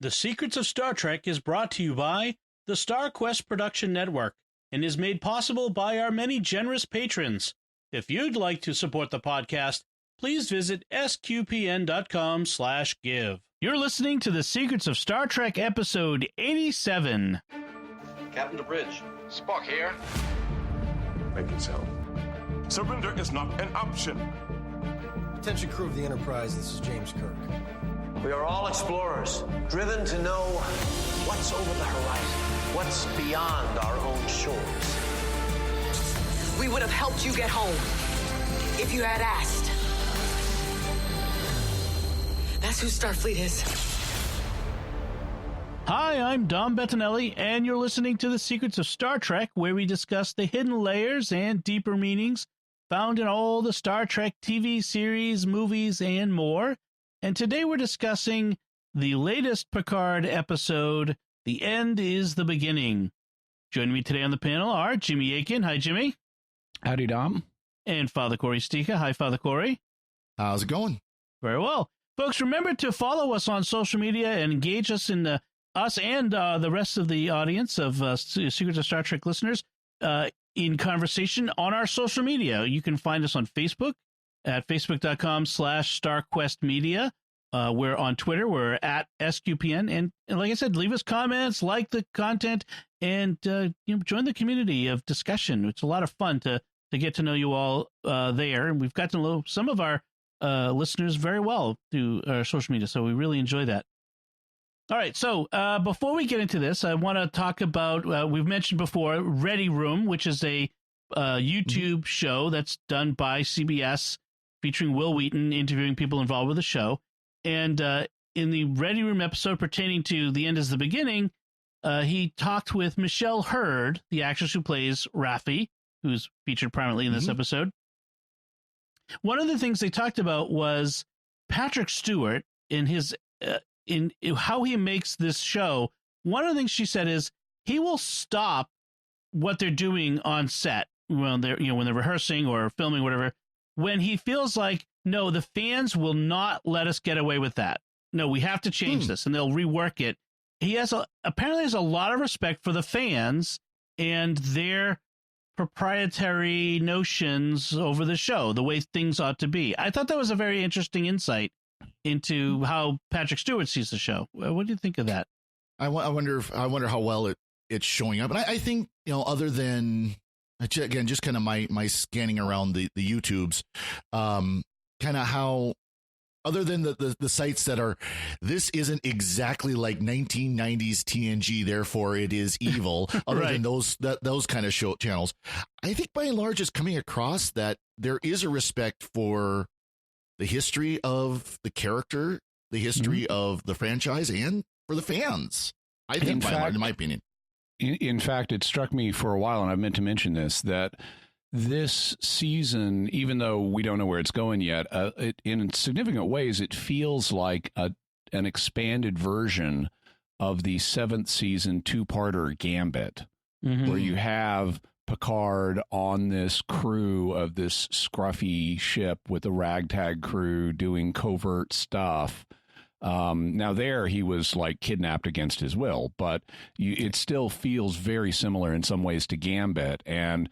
The Secrets of Star Trek is brought to you by the Star Quest Production Network and is made possible by our many generous patrons. If you'd like to support the podcast, please visit sqpn.com/give. You're listening to The Secrets of Star Trek episode 87. Captain to bridge. Spock here. Make it so. Surrender is not an option. Attention crew of the Enterprise, this is James Kirk. We are all explorers, driven to know what's over the horizon, what's beyond our own shores. We would have helped you get home if you had asked. That's who Starfleet is. Hi, I'm Dom Bettinelli, and you're listening to The Secrets of Star Trek, where we discuss the hidden layers and deeper meanings found in all the Star Trek TV series, movies, and more. And today we're discussing the latest Picard episode, The End is the Beginning. Joining me today on the panel are Jimmy Akin. Hi, Jimmy. Howdy, Dom. And Father Cory Sticha. Hi, Father Cory. How's it going? Very well. Folks, remember to follow us on social media and engage us in us and the rest of the audience of Secrets of Star Trek listeners in conversation on our social media. You can find us on Facebook at facebook.com/StarQuestMedia. We're on Twitter. We're at SQPN. And like I said, leave us comments, like the content, and join the community of discussion. It's a lot of fun to get to know you all there. And we've got to know some of our listeners very well through our social media, so we really enjoy that. All right, so before we get into this, I want to talk about, we've mentioned before, Ready Room, which is a YouTube show that's done by CBS, featuring Will Wheaton interviewing people involved with the show. And in the Ready Room episode pertaining to The End is the Beginning, he talked with Michelle Hurd, the actress who plays Raffi, who's featured prominently in this episode. One of the things they talked about was Patrick Stewart in his in how he makes this show. One of the things she said is he will stop what they're doing on set when they're rehearsing or filming, whatever, when he feels like, no, the fans will not let us get away with that. No, we have to change this, and they'll rework it. He apparently has a lot of respect for the fans and their proprietary notions over the show, the way things ought to be. I thought that was a very interesting insight into how Patrick Stewart sees the show. What do you think of that? I wonder how well it's showing up. And I think, other than, again, just kind of my scanning around the YouTubes, kind of how, other than the sites that are, this isn't exactly like 1990s TNG, therefore it is evil, other than those kind of show channels, I think by and large it's coming across that there is a respect for the history of the character, the history of the franchise, and for the fans. I think, by and large, in my opinion. In fact, it struck me for a while, and I meant to mention this, that this season, even though we don't know where it's going yet, in significant ways, it feels like an expanded version of the 7th season two-parter Gambit, where you have Picard on this crew of this scruffy ship with a ragtag crew doing covert stuff. Now there he was like kidnapped against his will, but it still feels very similar in some ways to Gambit. And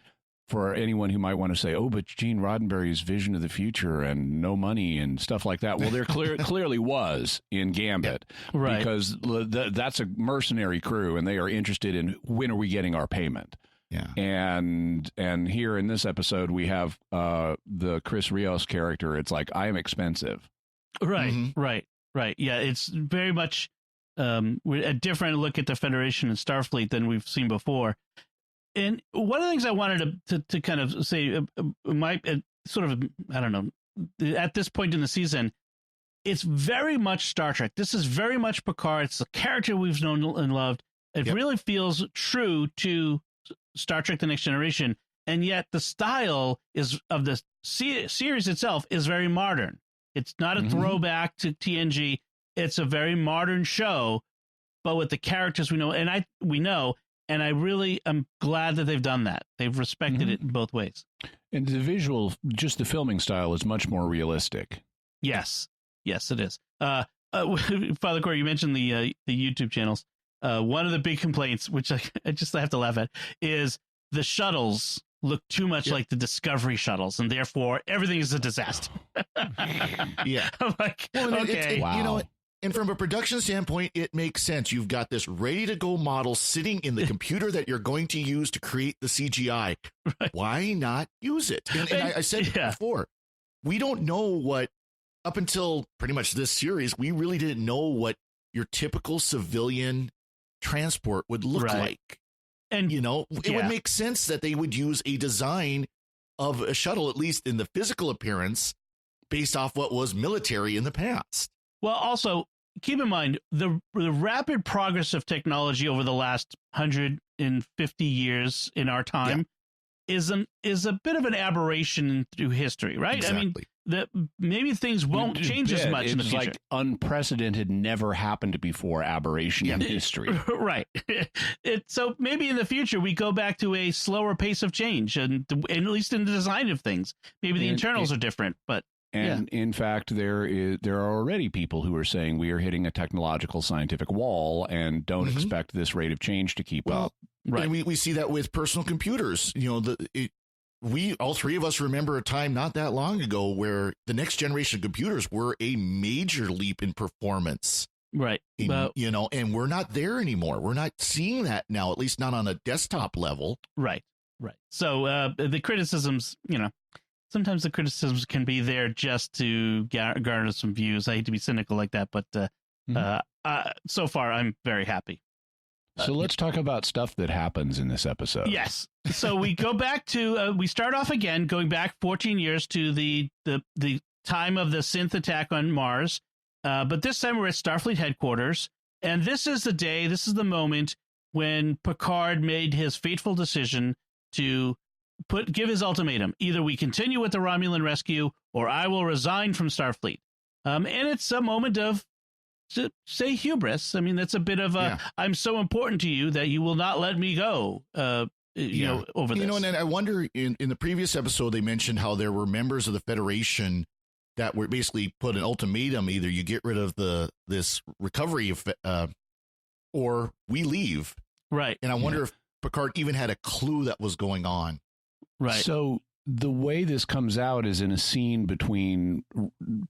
for anyone who might want to say, oh, but Gene Roddenberry's vision of the future and no money and stuff like that. Well, there clearly was in Gambit, right? Because that's a mercenary crew and they are interested in when are we getting our payment. Yeah. And here in this episode, we have the Chris Rios character. It's like, I am expensive. Right, right. Yeah, it's very much a different look at the Federation and Starfleet than we've seen before. And one of the things I wanted to kind of say, I don't know, at this point in the season, it's very much Star Trek. This is very much Picard. It's the character we've known and loved. It really feels true to Star Trek The Next Generation, and yet the style of the series itself is very modern. It's not a throwback to TNG. It's a very modern show, but with the characters we know, and I really am glad that they've done that. They've respected it in both ways. And the visual, just the filming style is much more realistic. Yes, it is. Father Cory, you mentioned the YouTube channels. One of the big complaints, which I just have to laugh at, is the shuttles look too much like the Discovery shuttles, and therefore everything is a disaster. Yeah. I'm like, Well, okay. Wow. You know, and from a production standpoint, it makes sense. You've got this ready to go model sitting in the computer that you're going to use to create the CGI. Right. Why not use it? And I said it before, we don't know what, up until pretty much this series, we really didn't know what your typical civilian transport would look like. And, you know, it would make sense that they would use a design of a shuttle, at least in the physical appearance, based off what was military in the past. Well, also, keep in mind, the rapid progress of technology over the last 150 years in our time is a bit of an aberration through history, right? Exactly. I mean, maybe things won't change as much in the future. It's like unprecedented, never happened before aberration in history. Right. So maybe in the future we go back to a slower pace of change, and at least in the design of things. Maybe the internals are different, but. And in fact, there are already people who are saying we are hitting a technological scientific wall and don't expect this rate of change to keep up. Right. And we see that with personal computers. You know, we all three of us remember a time not that long ago where the next generation of computers were a major leap in performance. Right. You know, and we're not there anymore. We're not seeing that now, at least not on a desktop level. Right. Right. So the criticisms, you know, sometimes the criticisms can be there just to garner some views. I hate to be cynical like that, but so far I'm very happy. So let's talk about stuff that happens in this episode. Yes. So we go back to we start off again, going back 14 years to the time of the synth attack on Mars. But this time we're at Starfleet headquarters. And this is the moment when Picard made his fateful decision to give his ultimatum. Either we continue with the Romulan rescue or I will resign from Starfleet. And it's a moment of, say, hubris. I mean, that's a bit of a, I'm so important to you that you will not let me go, you know, over this. You know, and I wonder, in the previous episode, they mentioned how there were members of the Federation that were basically put an ultimatum. Either you get rid of this recovery or we leave. Right. And I wonder if Picard even had a clue that was going on. Right. So the way this comes out is in a scene between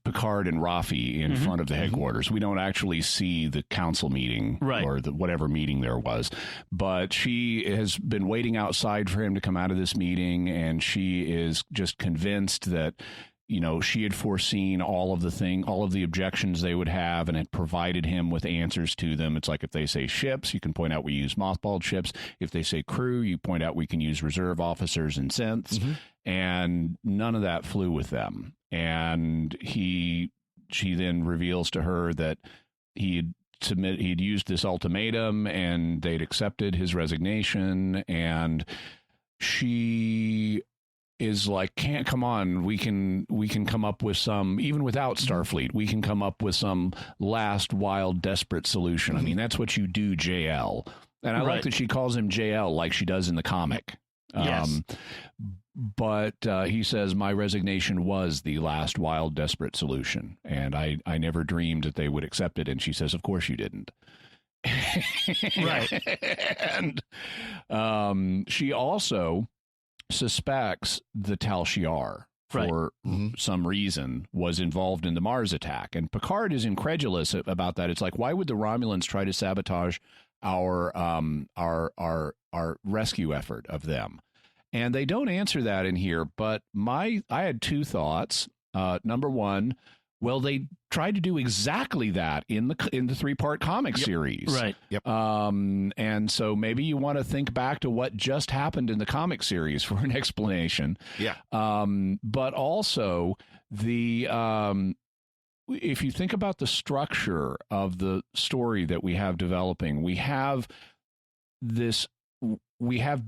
Picard and Rafi in front of the headquarters. We don't actually see the council meeting or whatever meeting there was, but she has been waiting outside for him to come out of this meeting, and she is just convinced that, you know, she had foreseen all of the objections they would have and had provided him with answers to them. It's like if they say ships, you can point out we use mothballed ships. If they say crew, you point out we can use reserve officers and synths. And none of that flew with them. And she then reveals to her that he'd used this ultimatum and they'd accepted his resignation, and she is like, can't, come on, we can come up with some, even without Starfleet, we can come up with some last wild desperate solution. I mean, that's what you do, JL. And I like that she calls him JL like she does in the comic. Yes. But he says, my resignation was the last wild desperate solution, and I never dreamed that they would accept it. And she says, of course you didn't. Right. And she also suspects the Tal Shiar for some reason was involved in the Mars attack, and Picard is incredulous about that. It's like, why would the Romulans try to sabotage our rescue effort of them? And they don't answer that in here, but I had two thoughts. Number one, well, they tried to do exactly that in the 3-part comic series. Right. Yep. And so maybe you want to think back to what just happened in the comic series for an explanation. Yeah. But also if you think about the structure of the story that we have developing, we have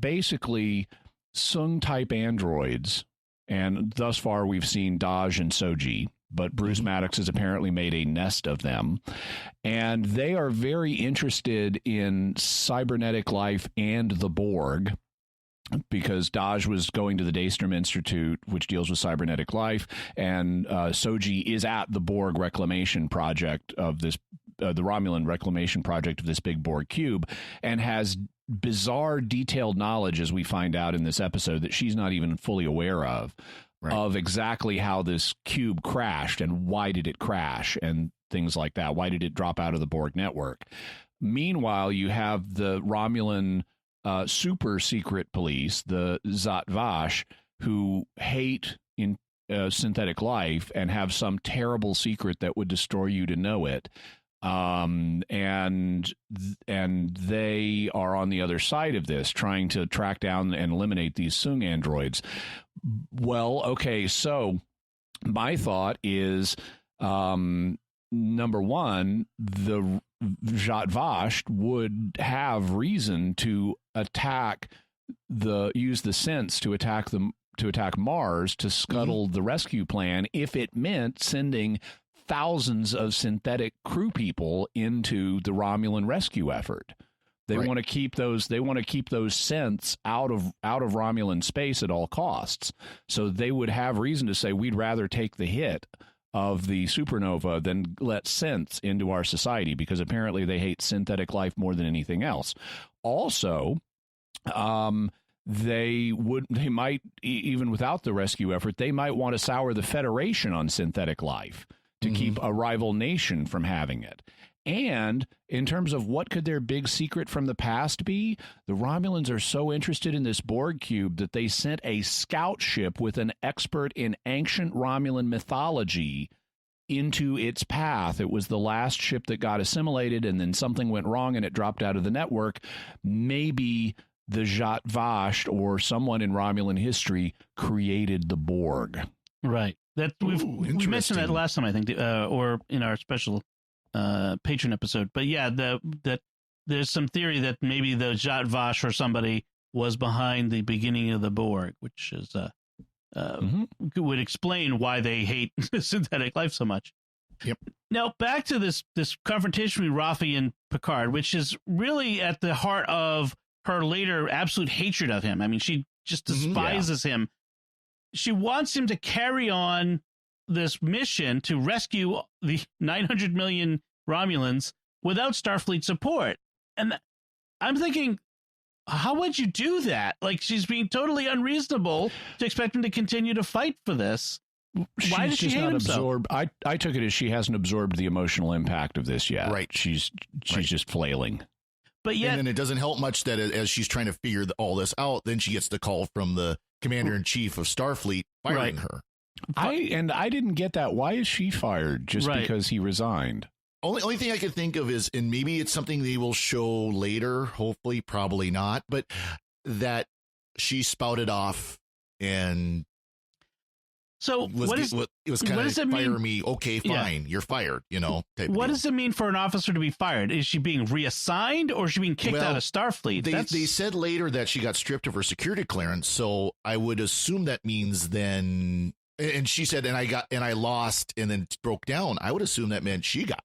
basically Sung type androids, and thus far we've seen Daj and Soji, but Bruce Maddox has apparently made a nest of them, and they are very interested in cybernetic life and the Borg. because Daj was going to the Daystrom Institute, which deals with cybernetic life, and Soji is at the Borg reclamation project of this, the Romulan reclamation project of this big Borg cube, and has bizarre, detailed knowledge, as we find out in this episode, that she's not even fully aware of, of exactly how this cube crashed and why did it crash and things like that. Why did it drop out of the Borg network? Meanwhile, you have the Romulan super secret police, the Zhat Vash, who hate in synthetic life and have some terrible secret that would destroy you to know it. And they are on the other side of this, trying to track down and eliminate these Sung androids. Well, okay, so my thought is, number one, the Zhat Vash would have reason to use the sense to attack Mars to scuttle the rescue plan if it meant sending thousands of synthetic crew people into the Romulan rescue effort. They want to keep those synths out of Romulan space at all costs. So they would have reason to say, we'd rather take the hit of the supernova than let synths into our society, because apparently they hate synthetic life more than anything else. Also, they might, even without the rescue effort, they might want to sour the Federation on synthetic life to keep a rival nation from having it. And in terms of what could their big secret from the past be, the Romulans are so interested in this Borg cube that they sent a scout ship with an expert in ancient Romulan mythology into its path. It was the last ship that got assimilated, and then something went wrong and it dropped out of the network. Maybe the Zhat Vash or someone in Romulan history created the Borg. Right. That we mentioned that last time, I think, or in our special patron episode. But yeah, that there's some theory that maybe the Zhat Vash or somebody was behind the beginning of the Borg, which is would explain why they hate synthetic life so much. Yep. Now back to this confrontation with Raffi and Picard, which is really at the heart of her later absolute hatred of him. I mean, she just despises him. She wants him to carry on this mission to rescue the 900 million Romulans without Starfleet support. And I'm thinking, how would you do that? Like, she's being totally unreasonable to expect him to continue to fight for this. Why does she hate him so? I took it as she hasn't absorbed the emotional impact of this yet. Right. She's just flailing. But yet, and then it doesn't help much that as she's trying to figure all this out, then she gets the call from the commander-in-chief of Starfleet firing her. I didn't get that. Why is she fired just because he resigned? Only thing I could think of is, and maybe it's something they will show later, hopefully, probably not, but that she spouted off and so it was kind of fire me. Okay, fine, you're fired. What does it mean for an officer to be fired? Is she being reassigned or is she being kicked out of Starfleet? They said later that she got stripped of her security clearance, so I would assume that means then. And she said, and I lost, and then broke down. I would assume that meant she got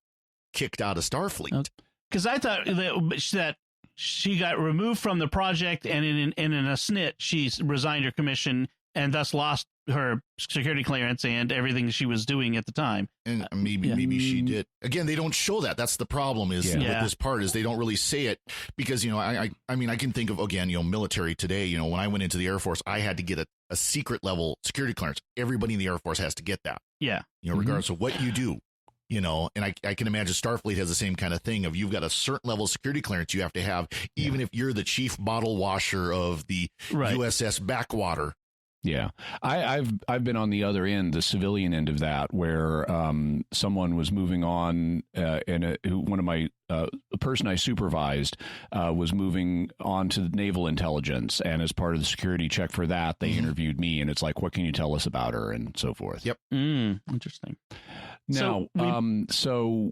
kicked out of Starfleet. Because I thought that she got removed from the project, and in a snit, she resigned her commission and thus lost her security clearance and everything she was doing at the time. And maybe she did. Again, they don't show that. That's the problem with this part is they don't really say it because, I mean, I can think of, again, military today, when I went into the Air Force, I had to get a secret level security clearance. Everybody in the Air Force has to get that. Yeah. Regardless of what you do. And I can imagine Starfleet has the same kind of thing of you've got a certain level of security clearance you have to have, even if you're the chief bottle washer of the USS Backwater. Yeah, I've been on the other end, the civilian end of that, where someone was moving on, and a person I supervised was moving on to naval intelligence, and as part of the security check for that, they interviewed me, and it's like, what can you tell us about her, and so forth. Yep. Interesting. Now, so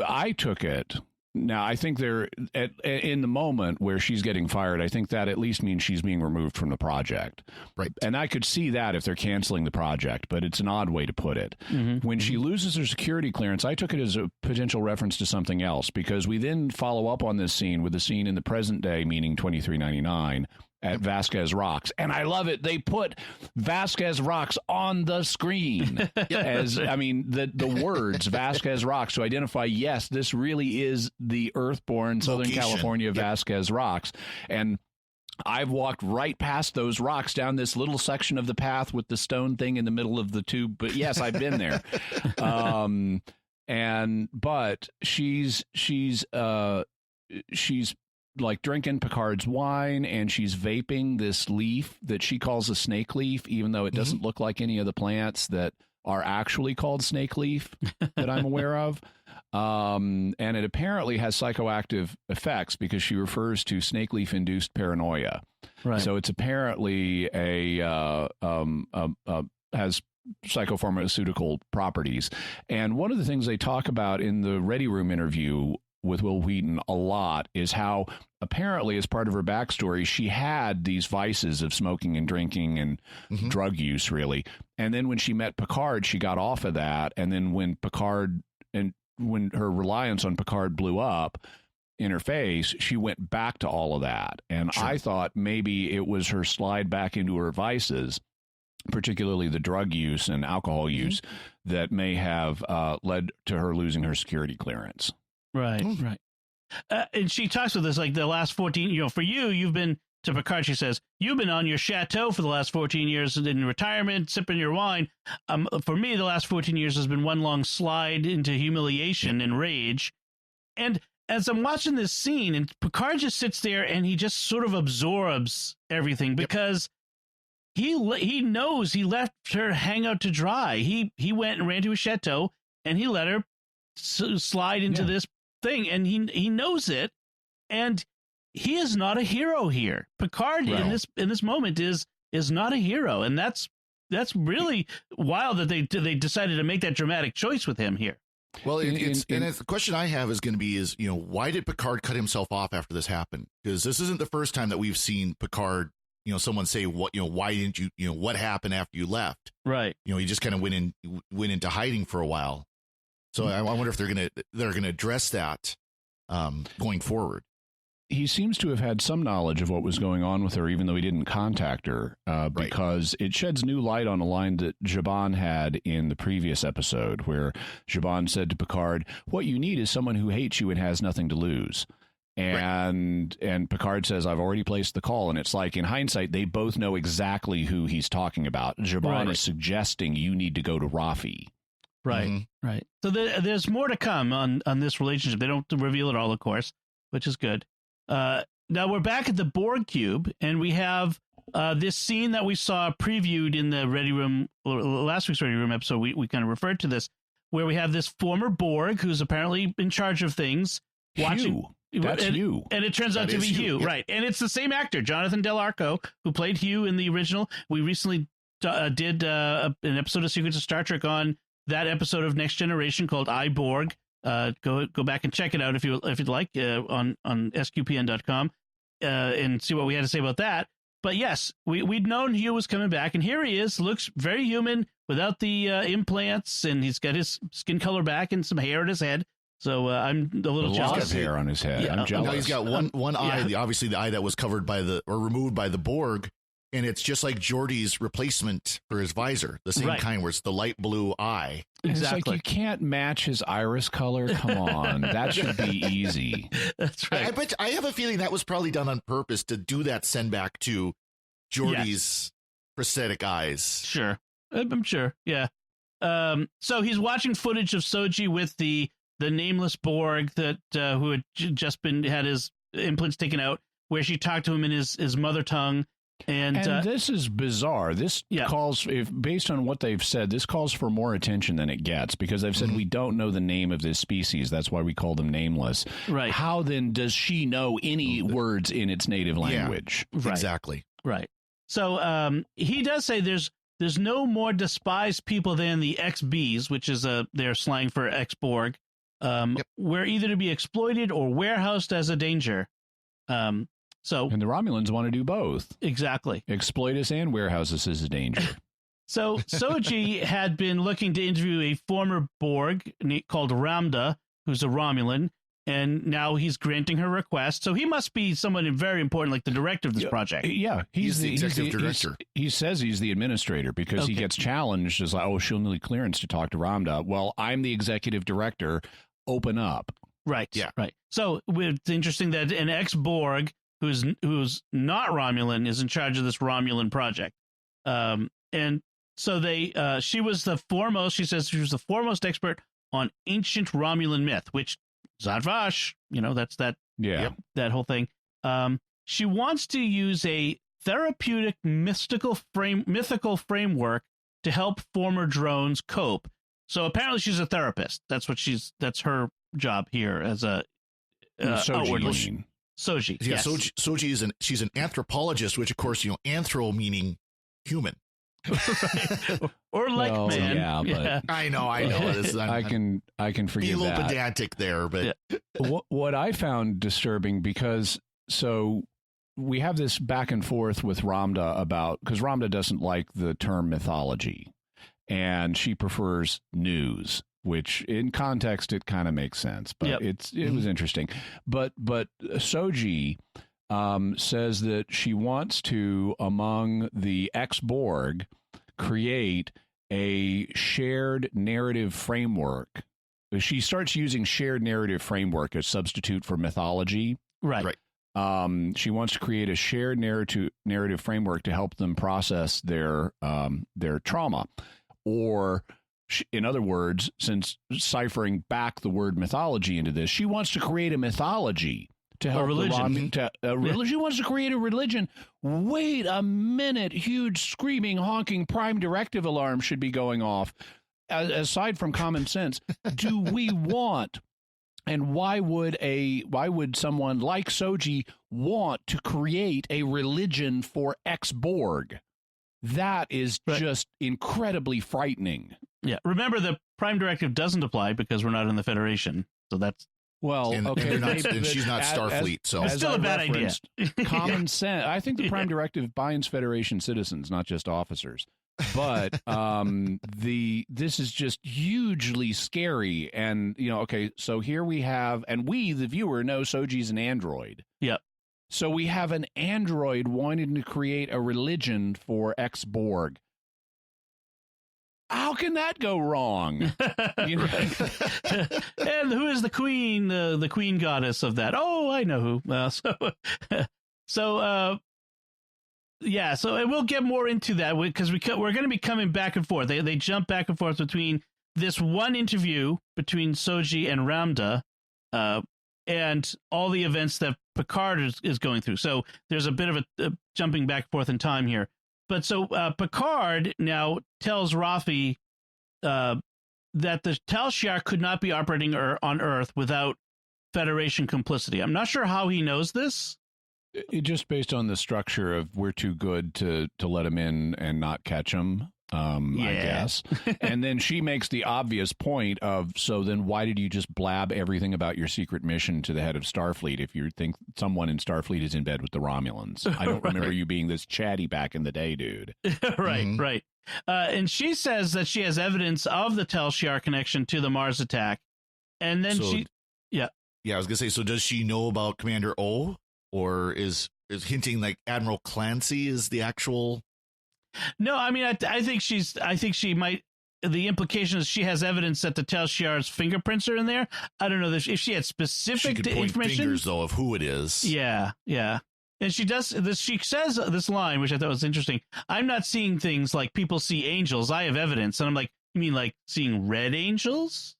I took it. Now, I think in the moment where she's getting fired, I think that at least means she's being removed from the project. Right. And I could see that if they're canceling the project, but it's an odd way to put it. When she loses her security clearance, I took it as a potential reference to something else, because we then follow up on this scene with the scene in the present day, meaning 2399, at Vasquez Rocks. And I love it. They put Vasquez Rocks on the screen as, I mean, the words Vasquez Rocks to identify, yes, this really is the Earthborn Southern California Vasquez Rocks. And I've walked right past those rocks down this little section of the path with the stone thing in the middle of the tube. But yes, I've been there. But she's like drinking Picard's wine, and she's vaping this leaf that she calls a snake leaf, even though it doesn't look like any of the plants that are actually called snake leaf that I'm aware of. And it apparently has psychoactive effects because she refers to snake leaf induced paranoia. Right. So it's apparently has psychopharmaceutical properties. And one of the things they talk about in the Ready Room interview with Will Wheaton a lot is how apparently as part of her backstory, she had these vices of smoking and drinking and drug use, really. And then when she met Picard, she got off of that. And then when her reliance on Picard blew up in her face, she went back to all of that. And I thought maybe it was her slide back into her vices, particularly the drug use and alcohol use, that may have led to her losing her security clearance. Right, right. And she talks with us like the last 14, for you've been to Picard, she says, you've been on your chateau for the last 14 years in retirement, sipping your wine. For me, the last 14 years has been one long slide into humiliation and rage. And as I'm watching this scene, and Picard just sits there and he just sort of absorbs everything because he knows he left her hang out to dry. He went and ran to his chateau and he let her slide into this thing, and he knows it, and he is not a hero here. Picard in this moment is not a hero, and that's really wild that they decided to make that dramatic choice with him here. Well, the question I have is going to be why did Picard cut himself off after this happened? Because this isn't the first time that we've seen Picard, someone say why didn't you, what happened after you left? Right. He just kind of went into hiding for a while. So I wonder if they're gonna address that going forward. He seems to have had some knowledge of what was going on with her, even though he didn't contact her, because it sheds new light on a line that Zhaban had in the previous episode, where Zhaban said to Picard, "What you need is someone who hates you and has nothing to lose." And Picard says, "I've already placed the call." And it's like, in hindsight, they both know exactly who he's talking about. Zhaban is suggesting you need to go to Rafi. Right, right. So there's more to come on this relationship. They don't reveal it all, of course, which is good. Now we're back at the Borg cube, and we have this scene that we saw previewed in the Ready Room, last week's Ready Room episode. We kind of referred to this, where we have this former Borg who's apparently in charge of things. Hugh. That's Hugh. And it turns out to be Hugh, right. And it's the same actor, Jonathan Del Arco, who played Hugh in the original. We recently did an episode of Secrets of Star Trek on that episode of Next Generation called Borg. Go back and check it out if you'd like on sqpn.com and see what we had to say about that. But yes, we'd known Hugh was coming back, and here he is. Looks very human without the implants, and he's got his skin color back and some hair in his head. So I'm a little jealous. Hair on his head. I'm jealous. Now he's got one eye, obviously the eye that was covered by removed by the Borg. And it's just like Geordi's replacement for his visor, the same kind, where it's the light blue eye. Exactly. It's like you can't match his iris color. Come on, that should be easy. That's right. I have a feeling that was probably done on purpose to do that send back to Geordi's prosthetic eyes. Sure, I'm sure. Yeah. So he's watching footage of Soji with the nameless Borg that who had just had his implants taken out, where she talked to him in his mother tongue. And this is bizarre. This calls, based on what they've said, this calls for more attention than it gets, because they've said we don't know the name of this species. That's why we call them nameless. Right. How then does she know any words in its native language? Yeah, exactly. Right. So he does say there's no more despised people than the ex-Bs, which is their slang for ex-Borg. We're either to be exploited or warehoused as a danger. And the Romulans want to do both. Exactly. Exploit us and warehouse us as a danger. So Soji had been looking to interview a former Borg called Ramda, who's a Romulan. and now he's granting her request. So he must be someone very important, like the director of this project. Yeah, he's the executive director. He says he's the administrator because he gets challenged as like, oh, she'll need clearance to talk to Ramda. Well, I'm the executive director. Open up. Right. Yeah. Right. So it's interesting that an ex-Borg who's not Romulan is in charge of this Romulan project. And so she was the foremost. She says she was the foremost expert on ancient Romulan myth, which Zhat Vash, that's that. Yeah. That whole thing. She wants to use a therapeutic mythical framework to help former drones cope. So apparently she's a therapist. That's her job here as a Soji. Soji. Yeah, yes. Soji she's an anthropologist, which of course, anthro meaning human. Or like man. Yeah, but I know. I can forgive be a little that. pedantic there, but what I found disturbing because we have this back and forth with Ramda because Ramda doesn't like the term mythology, and she prefers news, which in context it kind of makes sense, but it was interesting. But Soji says that she wants to, among the ex-Borg, create a shared narrative framework. She starts using shared narrative framework as substitute for mythology. Right. She wants to create a shared narrative framework to help them process their trauma, or in other words, since ciphering back the word mythology into this, she wants to create a mythology to help a religion. She wants to create a religion. Wait a minute! Huge screaming, honking prime directive alarm should be going off. Aside from common sense, do we want? And why would someone like Soji want to create a religion for ex-Borg? That is just incredibly frightening. Yeah. Remember, the Prime Directive doesn't apply because we're not in the Federation. So that's okay. And she's not Starfleet, so it's still a bad idea. Common sense. I think the Prime Directive binds Federation citizens, not just officers. But this is just hugely scary. And so here we have, and we, the viewer, know Soji's an android. Yep. So we have an android wanting to create a religion for ex-Borg. How can that go wrong? And who is the queen? The queen goddess of that? Oh, I know who. So we'll get more into that because we're going to be coming back and forth. They jump back and forth between this one interview between Soji and Ramda, and all the events that Picard is going through. So there's a bit of a jumping back and forth in time here. But so Picard now tells Raffi that the Tal Shiar could not be operating on Earth without Federation complicity. I'm not sure how he knows this. Just based on the structure of we're too good to let him in and not catch him, I guess. And then she makes the obvious point of, so then why did you just blab everything about your secret mission to the head of Starfleet if you think someone in Starfleet is in bed with the Romulans? I don't remember you being this chatty back in the day, dude. Right. And she says that she has evidence of the Tal Shiar connection to the Mars attack. And then I was going to say, so does she know about Commander O? Or is hinting like Admiral Clancy is the actual? No, I mean, I think she might. The implication is she has evidence that the Tal Shiar's fingerprints are in there. I don't know if she had specific she could point information. Fingers though of who it is. Yeah, and she does this. She says this line, which I thought was interesting. I'm not seeing things like people see angels. I have evidence, and I'm like, you mean like seeing red angels?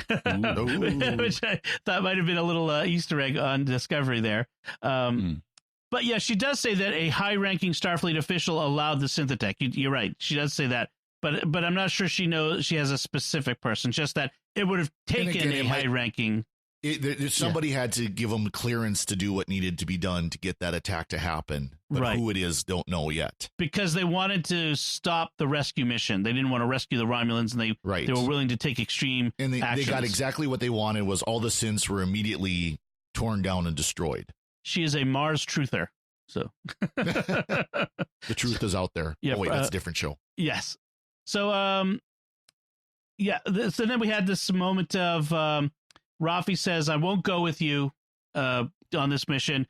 Which I thought might have been a little Easter egg on Discovery there. But yeah, she does say that a high-ranking Starfleet official allowed the synthetech. You're right. She does say that. But I'm not sure she knows she has a specific person, just that it would have taken a high-ranking. Somebody had to give them clearance to do what needed to be done to get that attack to happen. But who it is, don't know yet. Because they wanted to stop the rescue mission. They didn't want to rescue the Romulans, and they were willing to take extreme actions. They got exactly what they wanted. Was all the synths were immediately torn down and destroyed. She is a Mars truther. So the truth is out there. Yeah, that's a different show. Yes. So so then we had this moment of Rafi says, I won't go with you on this mission,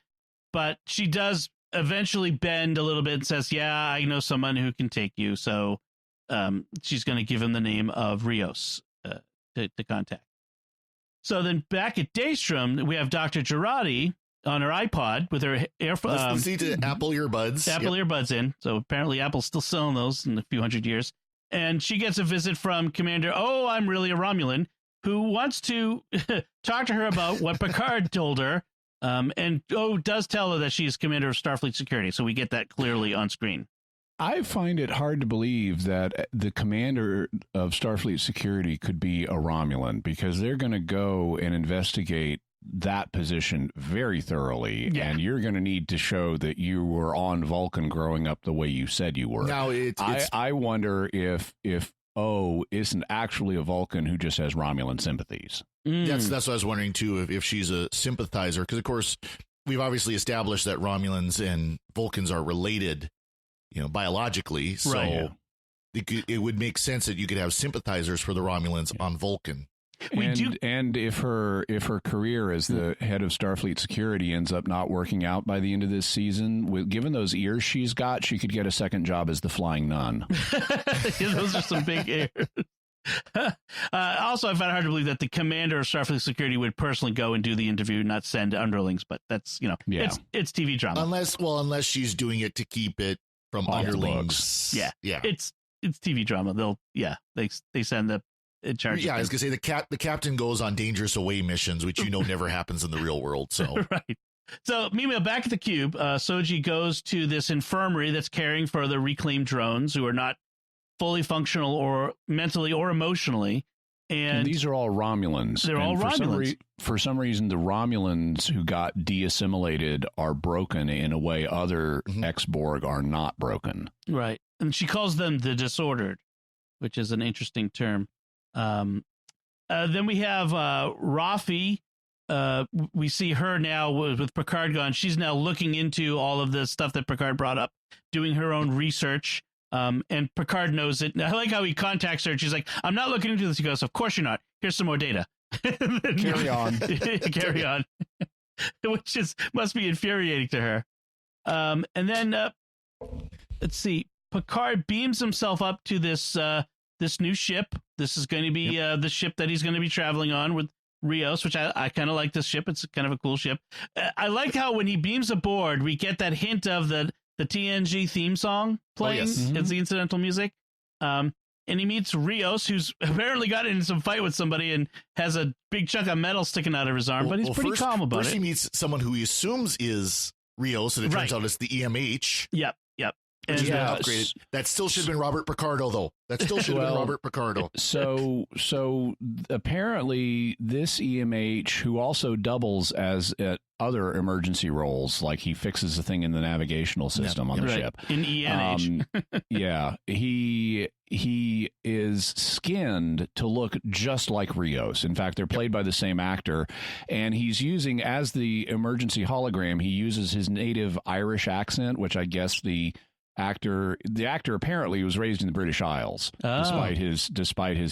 but she does eventually bend a little bit and says, yeah, I know someone who can take you. So she's going to give him the name of Rios to contact. So then back at Daystrom, we have Dr. Girardi on her iPod with her listening to Apple earbuds. Earbuds in. So apparently Apple's still selling those in a few hundred years. And she gets a visit from Commander, I'm really a Romulan, who wants to talk to her about what Picard told her. And does tell her that she's commander of Starfleet Security. So we get that clearly on screen. I find it hard to believe that the commander of Starfleet Security could be a Romulan, because they're going to go and investigate that position very thoroughly. Yeah. And you're going to need to show that you were on Vulcan growing up the way you said you were. Now, I wonder if isn't actually a Vulcan who just has Romulan sympathies. That's what I was wondering too, if she's a sympathizer, because of course we've obviously established that Romulans and Vulcans are related, biologically. So right, yeah. It would make sense that you could have sympathizers for the Romulans on Vulcan. And if her career as the head of Starfleet Security ends up not working out by the end of this season, given those ears she's got, she could get a second job as the Flying Nun. Yeah, those are some big ears. Also, I find it hard to believe that the commander of Starfleet Security would personally go and do the interview, not send underlings. But that's it's TV drama. Unless she's doing it to keep it from underlings. Yeah. It's TV drama. They send the in charge. Yeah, I was gonna say the captain goes on dangerous away missions, which never happens in the real world. So right. So meanwhile, back at the cube, Soji goes to this infirmary that's caring for the reclaimed drones who are not fully functional or mentally or emotionally. And these are all Romulans. They're all Romulans. For some reason, the Romulans who got de-assimilated are broken in a way other ex-Borg are not broken. Right. And she calls them the disordered, which is an interesting term. Then we have Rafi. We see her now with Picard gone. She's now looking into all of the stuff that Picard brought up, doing her own research. And Picard knows it. I like how he contacts her. And she's like, I'm not looking into this. He goes, of course you're not. Here's some more data. Carry on. Carry on. Which must be infuriating to her. And then, let's see. Picard beams himself up to this new ship. This is going to be the ship that he's going to be traveling on with Rios, which I kind of like this ship. It's kind of a cool ship. I like how when he beams aboard, we get that hint of the TNG theme song playing. It's the incidental music. And he meets Rios, who's apparently got into some fight with somebody and has a big chunk of metal sticking out of his arm, but he's pretty calm about it. First he meets someone who he assumes is Rios, and it turns out it's the EMH. Yep. And upgraded. That still should have been Robert Picardo, though. That still should have been Robert Picardo. So apparently this EMH, who also doubles as at other emergency roles, like he fixes the thing in the navigational system on the ship. In ENH. He is skinned to look just like Rios. In fact, they're played by the same actor, and he's using, as the emergency hologram, he uses his native Irish accent, which I guess the actor apparently was raised in the British Isles, despite his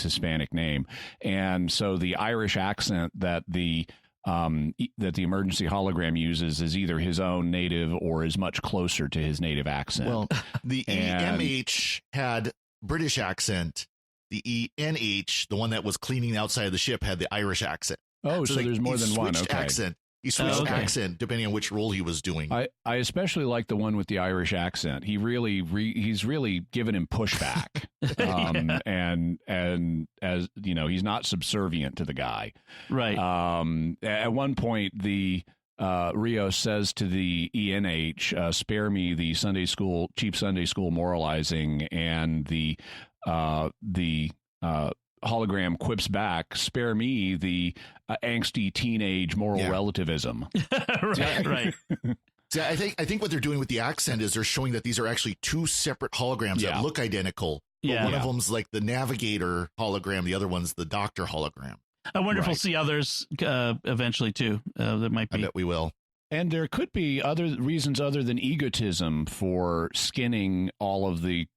Hispanic name, and so the Irish accent that the emergency hologram uses is either his own native or is much closer to his native accent. Well, the EMH had British accent. The ENH, the one that was cleaning the outside of the ship, had the Irish accent. Oh, so there's more than one. Okay. Accent. He switched accent depending on which role he was doing. I especially like the one with the Irish accent. He's really given him pushback, and as you know, he's not subservient to the guy. Right. At one point, the Rios says to the ENH, "Spare me the cheap Sunday school moralizing," and the hologram quips back, "Spare me the angsty teenage moral relativism." right. See, I think what they're doing with the accent is they're showing that these are actually two separate holograms that look identical. But one of them's like the navigator hologram, the other one's the doctor hologram. I wonder if we'll see others eventually too. That might be. I bet we will. And there could be other reasons other than egotism for skinning all of the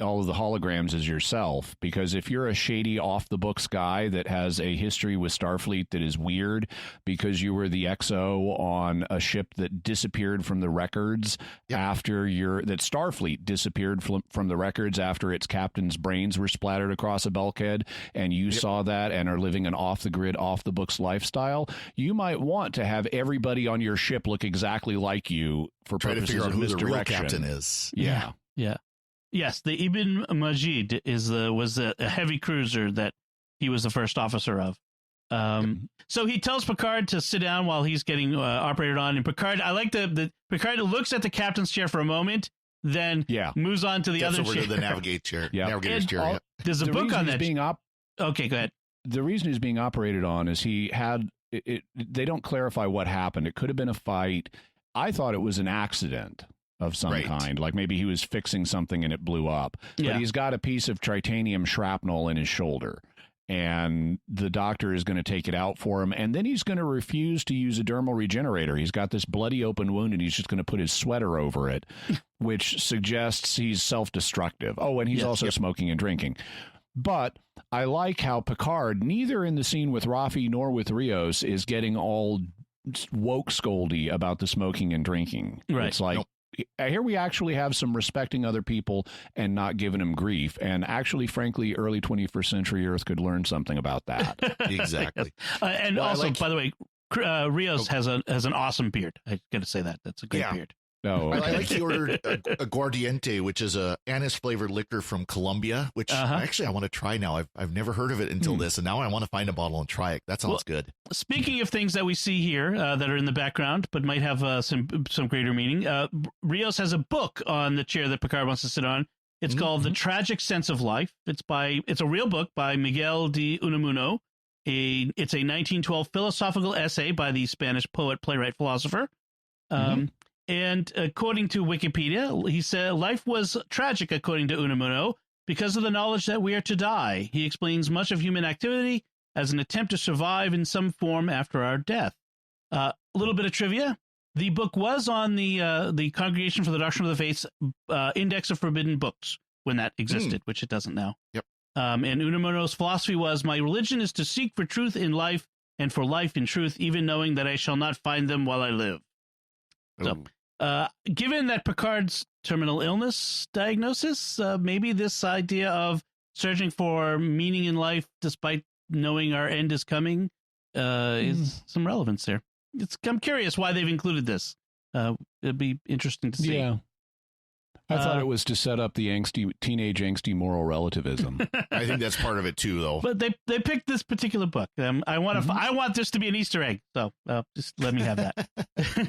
all of the holograms as yourself, because if you're a shady off the books guy that has a history with Starfleet that is weird because you were the XO on a ship that disappeared from the records after that Starfleet disappeared from the records after its captain's brains were splattered across a bulkhead, and you saw that and are living an off the grid, off the books lifestyle, you might want to have everybody on your ship look exactly like you for Try purposes to figure out of who misdirection. the real captain is. Yeah. Yes, the Ibn Majid was a heavy cruiser that he was the first officer of. So he tells Picard to sit down while he's getting operated on. And Picard, I like the Picard looks at the captain's chair for a moment, then moves on to the other chair. To the navigator's chair. There's a book on that. Okay, go ahead. The reason he's being operated on is he had they don't clarify what happened. It could have been a fight. I thought it was an accident of some kind, like maybe he was fixing something and it blew up. But he's got a piece of titanium shrapnel in his shoulder, and the doctor is going to take it out for him, and then he's going to refuse to use a dermal regenerator. He's got this bloody open wound, and he's just going to put his sweater over it, which suggests he's self-destructive. Oh, and he's also smoking and drinking. But I like how Picard, neither in the scene with Rafi nor with Rios, is getting all woke scoldy about the smoking and drinking. Right. It's like, here we actually have some respecting other people and not giving them grief. And actually, frankly, early 21st century Earth could learn something about that. Exactly. And also, by the way, Rios has an awesome beard. I got to say that. That's a great beard. Oh, okay. I like he ordered a Guardiente, which is a anise flavored liquor from Colombia, which actually I want to try now. I've never heard of it until this, and now I want to find a bottle and try it. That sounds good. Speaking of things that we see here that are in the background but might have some greater meaning, Rios has a book on the chair that Picard wants to sit on. It's called The Tragic Sense of Life. It's a real book by Miguel de Unamuno. It's a 1912 philosophical essay by the Spanish poet, playwright, philosopher. And according to Wikipedia, he said life was tragic, according to Unamuno, because of the knowledge that we are to die. He explains much of human activity as an attempt to survive in some form after our death. A little bit of trivia. The book was on the Congregation for the Doctrine of the Faith's Index of Forbidden Books when that existed, which it doesn't now. Yep. And Unamuno's philosophy was, my religion is to seek for truth in life and for life in truth, even knowing that I shall not find them while I live. So, given that Picard's terminal illness diagnosis, maybe this idea of searching for meaning in life despite knowing our end is coming is some relevance there. I'm curious why they've included this. It'd be interesting to see. Yeah. I thought it was to set up the teenage angsty moral relativism. I think that's part of it too, though. But they picked this particular book. I want this to be an Easter egg. So just let me have that.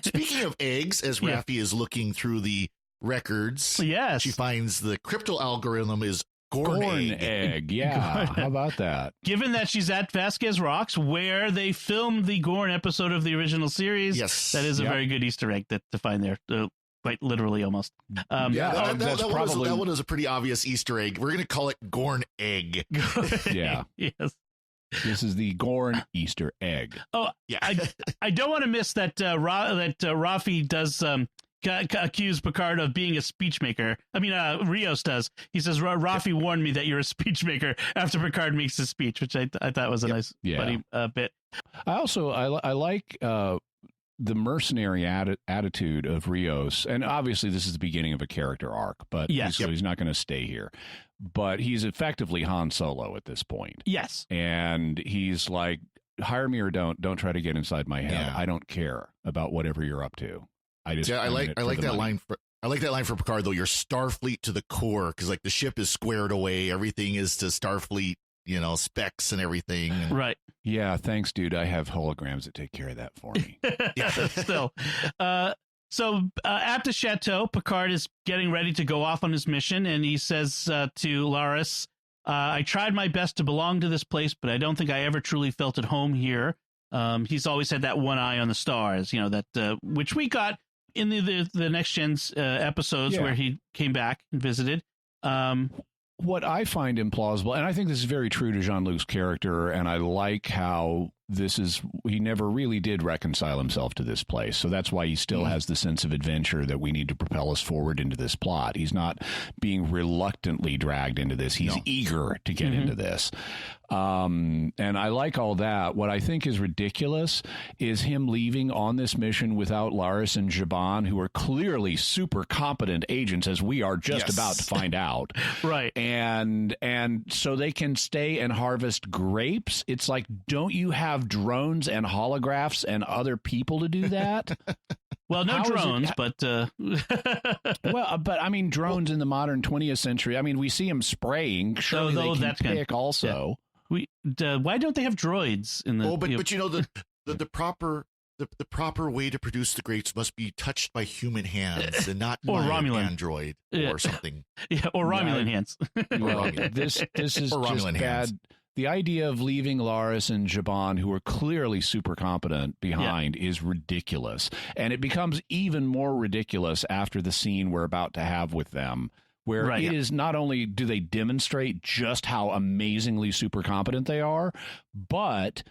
Speaking of eggs, as Raffi is looking through the records, yes, she finds the crypto algorithm is Gorn egg. Yeah, how about that? Given that she's at Vasquez Rocks, where they filmed the Gorn episode of the original series, that is a very good Easter egg to find there. Quite literally, almost. That one was a pretty obvious Easter egg. We're going to call it Gorn egg. Yeah. Yes. This is the Gorn Easter egg. Oh, yeah. I don't want to miss that Rafi does accuse Picard of being a speech maker. I mean, Rios does. He says, Rafi warned me that you're a speech maker after Picard makes his speech, which I thought was a nice, funny bit. I like the mercenary attitude of Rios, and obviously this is the beginning of a character arc, but he's not going to stay here. But he's effectively Han Solo at this point. Yes. And he's like, hire me or don't try to get inside my head. Yeah. I don't care about whatever you're up to. I like that line for Picard, though. You're Starfleet to the core, because like the ship is squared away. Everything is to Starfleet, specs and everything. Right. Yeah, thanks, dude. I have holograms that take care of that for me. Still. So at the chateau, Picard is getting ready to go off on his mission, and he says to Laris, I tried my best to belong to this place, but I don't think I ever truly felt at home here. He's always had that one eye on the stars, that which we got in the Next Gen's episodes where he came back and visited. What I find implausible, and I think this is very true to Jean-Luc's character, and I like how he never really did reconcile himself to this place. So that's why he still has the sense of adventure that we need to propel us forward into this plot. He's not being reluctantly dragged into this. He's eager to get into this. And I like all that. What I think is ridiculous is him leaving on this mission without Laris and Zhaban, who are clearly super competent agents, as we are just about to find out. Right. And so they can stay and harvest grapes. It's like, don't you have drones and holographs and other people to do that? Well, no drones, but but I mean, drones in the modern 20th century. I mean, we see them spraying. Surely they can pick also. Yeah. Why don't they have droids in the? But you know the proper way to produce the grapes must be touched by human hands and not or by Romulan. an android or something. Yeah, or Romulan hands. Well, this is or just Romulan bad. hands. The idea of leaving Laris and Zhaban, who are clearly super competent, behind is ridiculous. And it becomes even more ridiculous after the scene we're about to have with them, where it is not only do they demonstrate just how amazingly super competent they are, but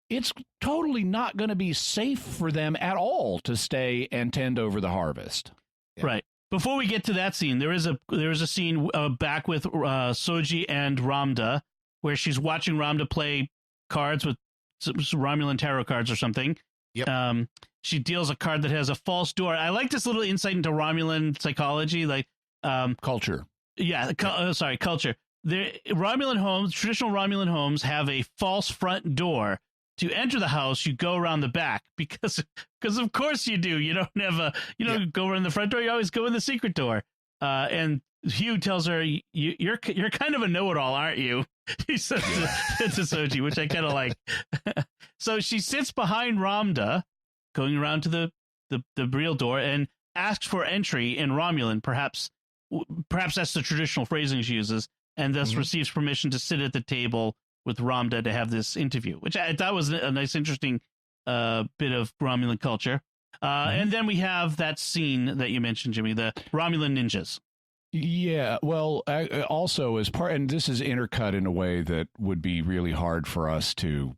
it's totally not going to be safe for them at all to stay and tend over the harvest. Yeah. Right. Before we get to that scene, there is a scene back with Soji and Ramda, where she's watching Ramda play cards with Romulan tarot cards or something. Yep. She deals a card that has a false door. I like this little insight into Romulan psychology, like culture. Yeah, culture. Romulan homes, traditional Romulan homes, have a false front door. To enter the house, you go around the back because of course you do. You don't go around the front door. You always go in the secret door. And Hugh tells her, "You're kind of a know-it-all, aren't you?" He says to Soji, which I kind of like. So she sits behind Ramda, going around to the real door, and asks for entry in Romulan. Perhaps that's the traditional phrasing she uses, and thus receives permission to sit at the table with Ramda to have this interview, which I thought was a nice, interesting bit of Romulan culture. And then we have that scene that you mentioned, Jimmy, the Romulan ninjas. Yeah, well, also as part, and this is intercut in a way that would be really hard for us to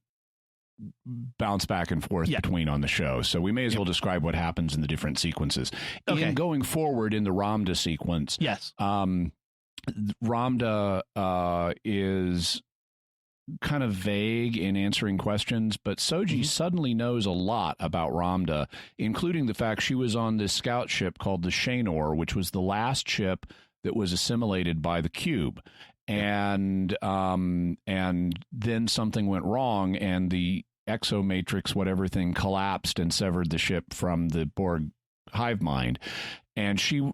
bounce back and forth between on the show. So we may as well describe what happens in the different sequences. Okay. In going forward in the Ramda sequence, Ramda is kind of vague in answering questions, but Soji suddenly knows a lot about Ramda, including the fact she was on this scout ship called the Shanor, which was the last ship that was assimilated by the Cube. And then something went wrong, and the exomatrix, whatever thing, collapsed and severed the ship from the Borg hive mind. And she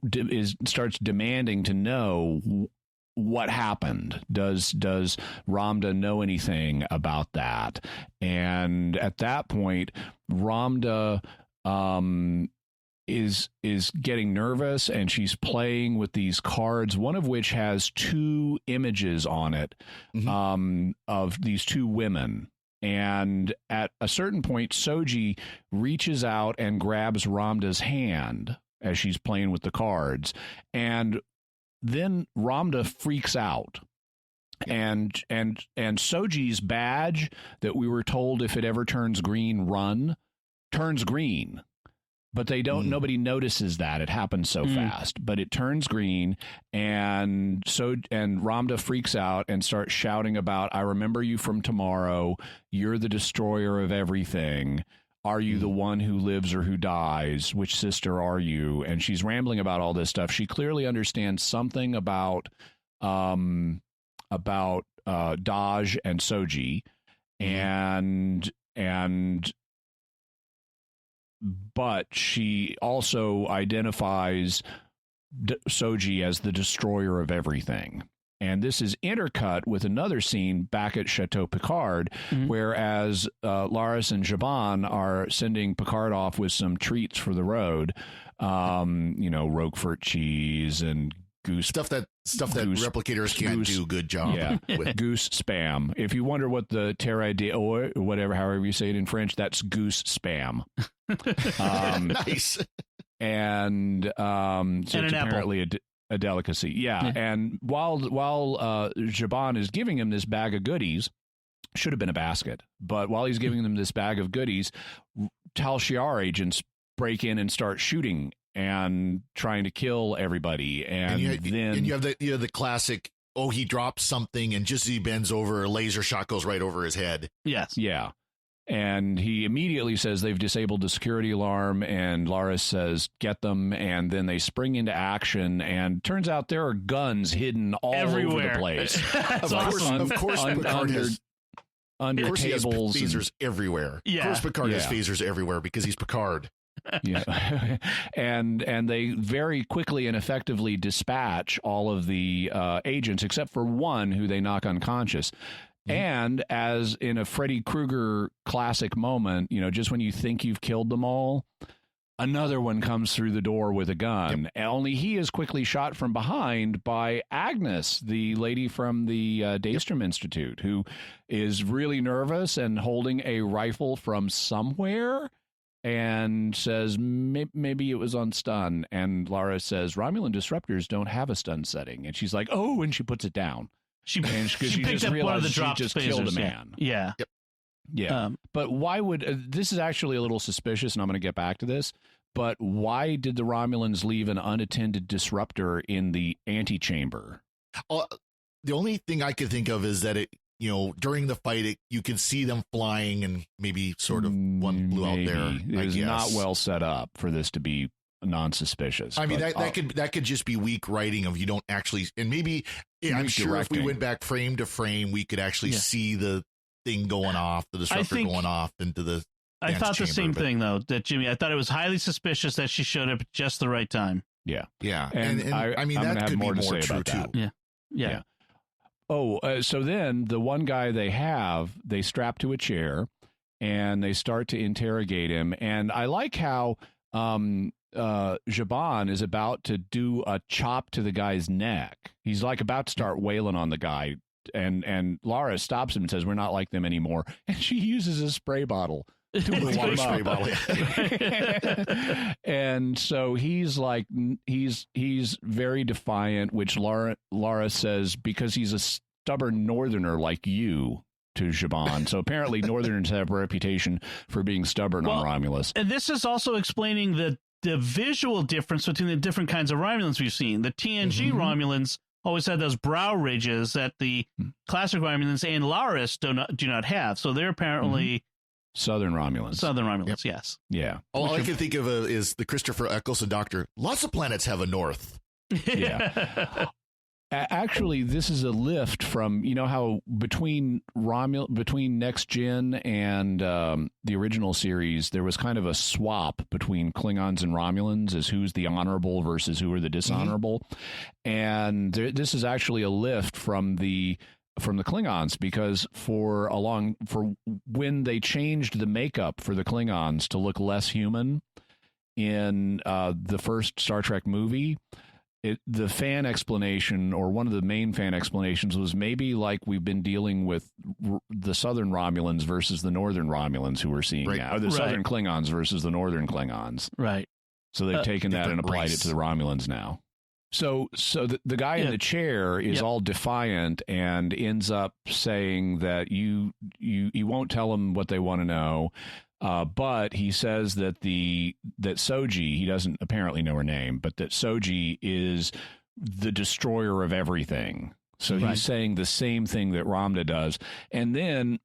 starts demanding to know what happened. Does Ramda know anything about that? And at that point, Ramda is getting nervous, and she's playing with these cards, one of which has two images on it of these two women. And at a certain point, Soji reaches out and grabs Ramda's hand as she's playing with the cards, and then Ramda freaks out, and Soji's badge that we were told if it ever turns green, run, turns green. But they don't. Nobody notices that it happens so fast. But it turns green, and Ramda freaks out and starts shouting about, "I remember you from tomorrow. You're the destroyer of everything. Are you the one who lives or who dies? Which sister are you?" And she's rambling about all this stuff. She clearly understands something about Daj and Soji, but she also identifies Soji as the destroyer of everything. And this is intercut with another scene back at Chateau Picard, whereas Laris and Zhaban are sending Picard off with some treats for the road, Roquefort cheese and goose stuff that replicators can't do good job with goose spam. If you wonder what the terre or whatever, however you say it in French, that's goose spam. Nice. And so and it's an apparently a delicacy. Yeah. And while Zhaban is giving him this bag of goodies, should have been a basket. But while he's giving them this bag of goodies, Tal Shiar agents break in and start shooting and trying to kill everybody. And then you have the classic, oh, he drops something, and just as he bends over, a laser shot goes right over his head. Yes. Yeah. And he immediately says they've disabled the security alarm, and Laris says, get them. And then they spring into action, and turns out there are guns hidden all everywhere. over the place. Of course, Picard has under tables. He has phasers everywhere. Yeah. Of course, Picard has phasers everywhere because he's Picard. Yeah. and they very quickly and effectively dispatch all of the agents except for one who they knock unconscious. And as in a Freddy Krueger classic moment, just when you think you've killed them all, another one comes through the door with a gun. Yep. Only he is quickly shot from behind by Agnes, the lady from the Daystrom Institute, who is really nervous and holding a rifle from somewhere and says, maybe it was on stun. And Lara says, Romulan disruptors don't have a stun setting. And she's like, oh, and she puts it down. She picked up one of the drop just phasers, killed a man. Yeah. Yep. Yeah. But why would this is actually a little suspicious, and I'm going to get back to this. But why did the Romulans leave an unattended disruptor in the antechamber? The only thing I could think of is that it, during the fight, you can see them flying, and maybe sort of one blew out there. It was not well set up for this to be non-suspicious. I mean, that could just be weak writing of you don't actually, and maybe I'm sure if we went back frame to frame, we could actually see the thing going off, the disruptor going off into the. I thought the same thing though, that Jimmy. I thought it was highly suspicious that she showed up at just the right time. Yeah, yeah, and I mean that could be more true too. Yeah. Oh, so then the one guy they strap to a chair, and they start to interrogate him, and I like how Zhaban is about to do a chop to the guy's neck. He's like about to start wailing on the guy, and Lara stops him and says, we're not like them anymore. And she uses a spray bottle to warm spray bottle. And so he's like, he's very defiant, which Lara says, because he's a stubborn northerner like you, to Zhaban. So apparently Northerners have a reputation for being stubborn on Romulus. And this is also explaining the visual difference between the different kinds of Romulans we've seen. The TNG Romulans always had those brow ridges that the classic Romulans and Laris do not have. So they're apparently Southern Romulans. Yes. Yeah. All I can think of is the Christopher Eccleston Doctor. Lots of planets have a north. Yeah. Actually, this is a lift from, how between Next Gen and the original series, there was kind of a swap between Klingons and Romulans as who's the honorable versus who are the dishonorable. And this is actually a lift from the Klingons, because for when they changed the makeup for the Klingons to look less human in the first Star Trek movie, the fan explanation, or one of the main fan explanations, was maybe like we've been dealing with the Southern Romulans versus the Northern Romulans who we're seeing now, or the Southern Klingons versus the Northern Klingons. Right. So they've taken that and applied it to the Romulans now. So the guy in the chair is all defiant and ends up saying that you won't tell them what they want to know. But he says that Soji, he doesn't apparently know her name, but that Soji is the destroyer of everything. So he's saying the same thing that Ramda does. And then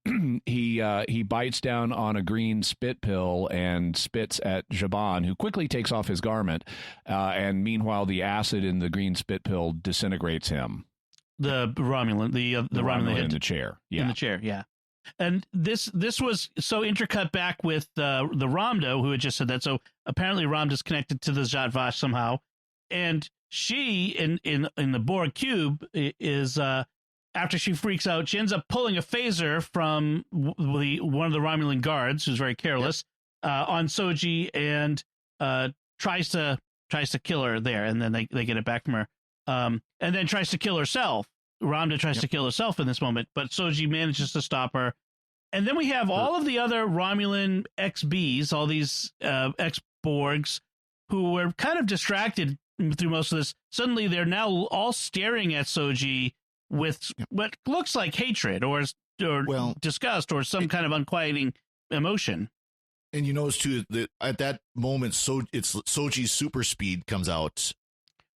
he bites down on a green spit pill and spits at Zhaban, who quickly takes off his garment. And meanwhile, the acid in the green spit pill disintegrates him. The Romulan, the Romulan in the chair. Yeah. In the chair, yeah. And this was so intercut back with the Ramda, who had just said that. So apparently Ramda's connected to the Zhat Vash somehow, and she in the Borg cube is after she freaks out, she ends up pulling a phaser from one of the Romulan guards, who's very careless, on Soji, and tries to kill her there, and then they get it back from her, and then tries to kill herself. Ramda tries to kill herself in this moment, but Soji manages to stop her. And then we have all of the other Romulan XBs, all these ex-Borgs, who were kind of distracted through most of this. Suddenly, they're now all staring at Soji with what looks like hatred, or disgust or some kind of unquieting emotion. And you notice too that at that moment, it's Soji's super speed comes out.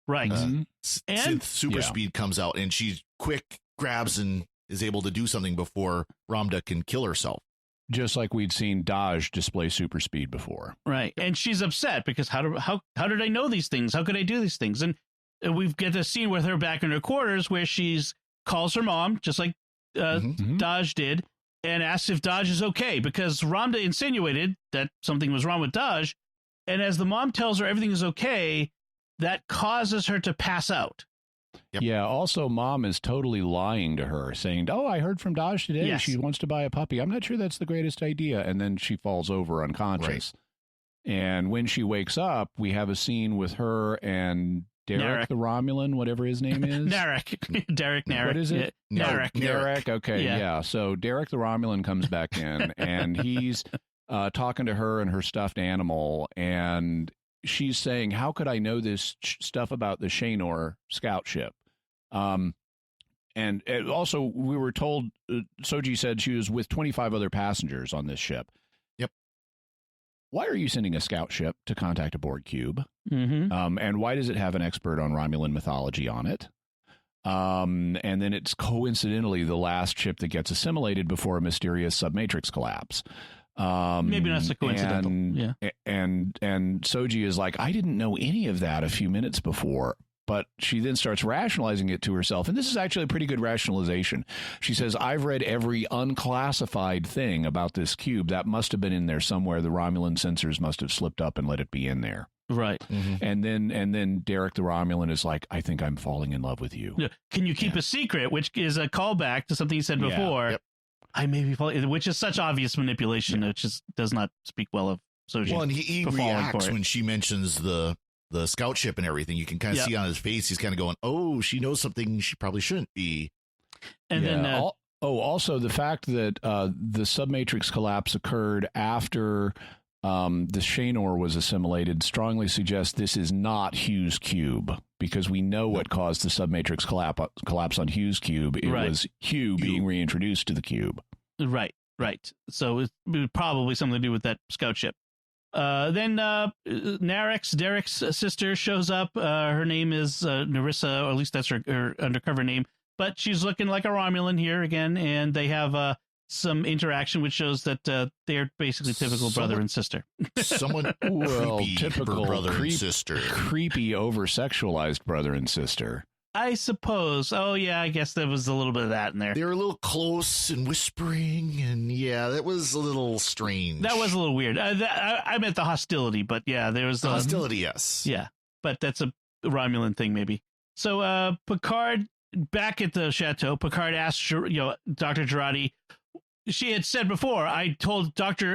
Right. And synth super yeah. speed comes out, and she quick grabs and is able to do something before Ramda can kill herself. Just like we'd seen Daj display super speed before. Right. And she's upset because how did I know these things? How could I do these things? And we get a scene with her back in her quarters where she's calls her mom, just like Daj did, and asks if Daj is okay, because Ramda insinuated that something was wrong with Daj. And as the mom tells her everything is okay, that causes her to pass out. Yep. Yeah. Also, mom is totally lying to her, saying, "Oh, I heard from Daj today. Yes. She wants to buy a puppy. I'm not sure that's the greatest idea." And then she falls over unconscious. Right. And when she wakes up, we have a scene with her and Derek the Romulan, whatever his name is. Narek. Derek Narek. What is it? Narek. Narek. Okay. Yeah. So Derek the Romulan comes back in and he's talking to her and her stuffed animal. And she's saying, "How could I know this stuff about the Shanor scout ship?" And also, we were told, Soji said she was with 25 other passengers on this ship. Yep. Why are you sending a scout ship to contact a Borg cube? Mm-hmm. And why does it have an expert on Romulan mythology on it? And then it's coincidentally the last ship that gets assimilated before a mysterious submatrix collapse. Maybe not so coincidental. And Soji is like, "I didn't know any of that a few minutes before." But she then starts rationalizing it to herself. And this is actually a pretty good rationalization. She says, "I've read every unclassified thing about this cube. That must have been in there somewhere. The Romulan censors must have slipped up and let it be in there." Right. Mm-hmm. And then Derek the Romulan is like, "I think I'm falling in love with you." Yeah. Can you keep a secret? Which is a callback to something he said before. Yep. I may be falling, which is such obvious manipulation, which just does not speak well of Soji. Well, and he for falling reacts for it. when she mentions the scout ship and everything. You can kind of see on his face, he's kind of going, "Oh, she knows something she probably shouldn't be." And then also the fact that the submatrix collapse occurred after the Shanor was assimilated strongly suggests this is not Hugh's cube, because we know what caused the submatrix collapse on Hugh's cube. It was Hugh being reintroduced to the cube. Right. So it's probably something to do with that scout ship. Then Derek's sister shows up. Her name is Narissa, or at least that's her undercover name. But she's looking like a Romulan here again, and they have some interaction which shows that they're basically typical brother and sister. Someone typical brother and sister. Creepy, over-sexualized brother and sister. I suppose. Oh, yeah, I guess there was a little bit of that in there. They were a little close and whispering, and that was a little strange. That was a little weird. I meant the hostility, but yeah, there was... the hostility, yes. Yeah, but that's a Romulan thing, maybe. So Picard, back at the chateau, Picard asked Dr. Jurati. She had said before, I told Commodore